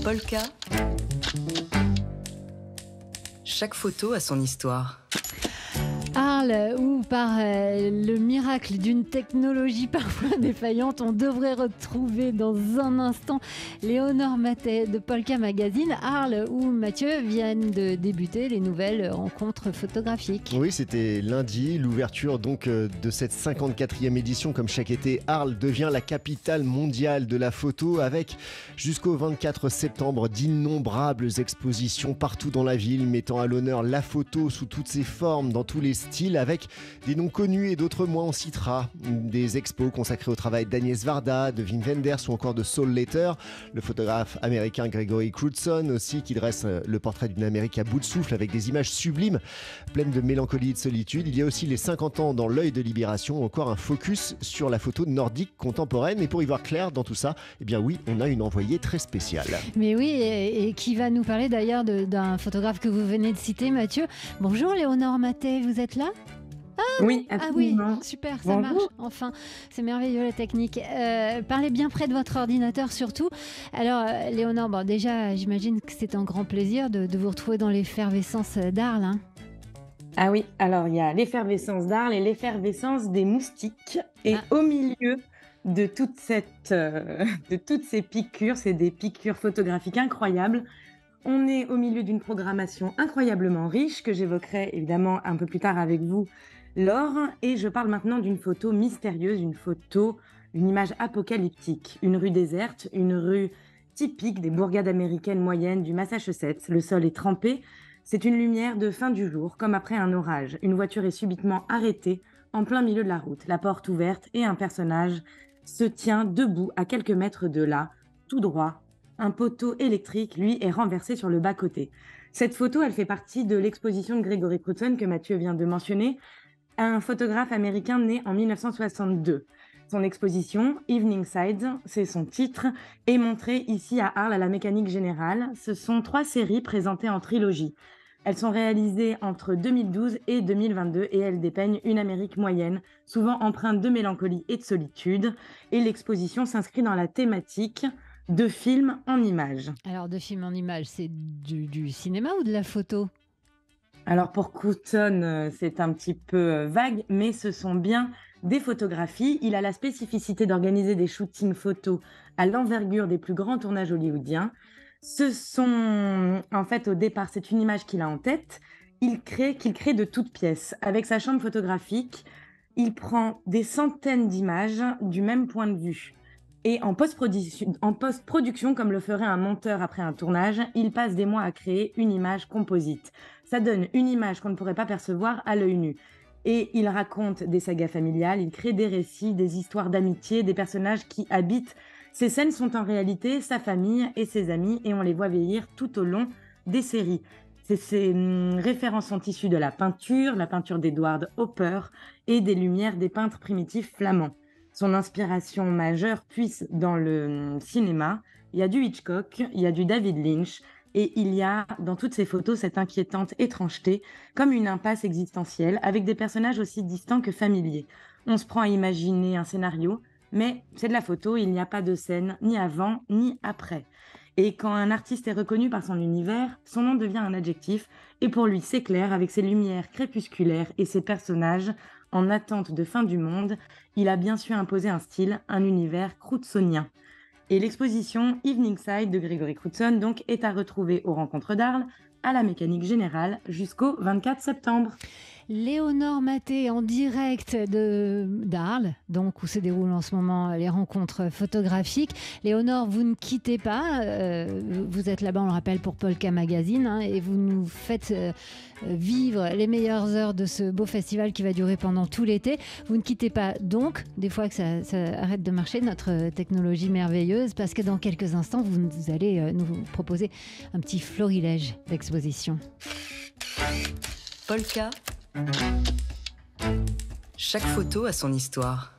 Polka. Chaque photo a son histoire. Arles, où par le miracle d'une technologie parfois défaillante, on devrait retrouver dans un instant Léonore Matet de Polka Magazine. Arles, où Mathieu viennent de débuter les nouvelles rencontres photographiques. Oui, c'était lundi, l'ouverture donc de cette 54e édition. Comme chaque été, Arles devient la capitale mondiale de la photo avec jusqu'au 24 septembre d'innombrables expositions partout dans la ville mettant à l'honneur la photo sous toutes ses formes, dans tous les styles, avec des noms connus et d'autres moins. On citera des expos consacrées au travail d'Agnès Varda, de Wim Wenders ou encore de Saul Leiter, le photographe américain Gregory Crewdson aussi, qui dresse le portrait d'une Amérique à bout de souffle avec des images sublimes, pleines de mélancolie et de solitude. Il y a aussi les 50 ans dans l'œil de Libération, encore un focus sur la photo nordique contemporaine. Et pour y voir clair dans tout ça, eh bien oui, on a une envoyée très spéciale. Mais oui, et qui va nous parler d'ailleurs d'un photographe que vous venez de citer, Mathieu. Bonjour Léonore Matet, vous êtes là ? Oui, absolument. absolument. Super, ça marche. Enfin, c'est merveilleux la technique. Parlez bien près de votre ordinateur surtout. Alors, Léonore, bon, déjà, j'imagine que c'est un grand plaisir de vous retrouver dans l'effervescence d'Arles. Hein. Ah oui, alors il y a l'effervescence d'Arles et l'effervescence des moustiques. Et au milieu de toutes ces piqûres, c'est des piqûres photographiques incroyables. On est au milieu d'une programmation incroyablement riche que j'évoquerai évidemment un peu plus tard avec vous, Laure. Et je parle maintenant d'une photo mystérieuse, une image apocalyptique. Une rue déserte, une rue typique des bourgades américaines moyennes du Massachusetts. Le sol est trempé. C'est une lumière de fin du jour, comme après un orage. Une voiture est subitement arrêtée en plein milieu de la route, la porte ouverte et un personnage se tient debout à quelques mètres de là, tout droit. Un poteau électrique, lui, est renversé sur le bas-côté. Cette photo, elle fait partie de l'exposition de Gregory Crewdson que Mathieu vient de mentionner, un photographe américain né en 1962. Son exposition, Evening Side, c'est son titre, est montrée ici à Arles à la Mécanique Générale. Ce sont 3 séries présentées en trilogie. Elles sont réalisées entre 2012 et 2022 et elles dépeignent une Amérique moyenne, souvent empreinte de mélancolie et de solitude. Et l'exposition s'inscrit dans la thématique de films en images. Alors, de films en images, c'est du cinéma ou de la photo ? Alors, pour Crewdson, c'est un petit peu vague, mais ce sont bien des photographies. Il a la spécificité d'organiser des shootings photos à l'envergure des plus grands tournages hollywoodiens. En fait, au départ, c'est une image qu'il a en tête, qu'il crée de toutes pièces. Avec sa chambre photographique, il prend des centaines d'images du même point de vue. Et en post-production, comme le ferait un monteur après un tournage, il passe des mois à créer une image composite. Ça donne une image qu'on ne pourrait pas percevoir à l'œil nu. Et il raconte des sagas familiales, il crée des récits, des histoires d'amitié, des personnages qui habitent. Ces scènes sont en réalité sa famille et ses amis, et on les voit vieillir tout au long des séries. Ces références sont issues de la peinture d'Edward Hopper et des lumières des peintres primitifs flamands. Son inspiration majeure puise dans le cinéma. Il y a du Hitchcock, il y a du David Lynch, et il y a dans toutes ces photos cette inquiétante étrangeté, comme une impasse existentielle, avec des personnages aussi distants que familiers. On se prend à imaginer un scénario, mais c'est de la photo, il n'y a pas de scène, ni avant, ni après. Et quand un artiste est reconnu par son univers, son nom devient un adjectif, et pour lui c'est clair, avec ses lumières crépusculaires et ses personnages en attente de fin du monde, il a bien su imposer un style, un univers crewdsonien. Et l'exposition Evening Side de Gregory Crewdson donc est à retrouver aux Rencontres d'Arles, à la Mécanique Générale, jusqu'au 24 septembre. Léonore Matet en direct d'Arles, donc où se déroulent en ce moment les rencontres photographiques. Léonore, vous ne quittez pas, vous êtes là-bas, on le rappelle, pour Polka Magazine, hein, et vous nous faites vivre les meilleures heures de ce beau festival qui va durer pendant tout l'été. Vous ne quittez pas donc, des fois que ça arrête de marcher, notre technologie merveilleuse, parce que dans quelques instants, vous allez nous proposer un petit florilège d'exposition. Polka. Chaque photo a son histoire.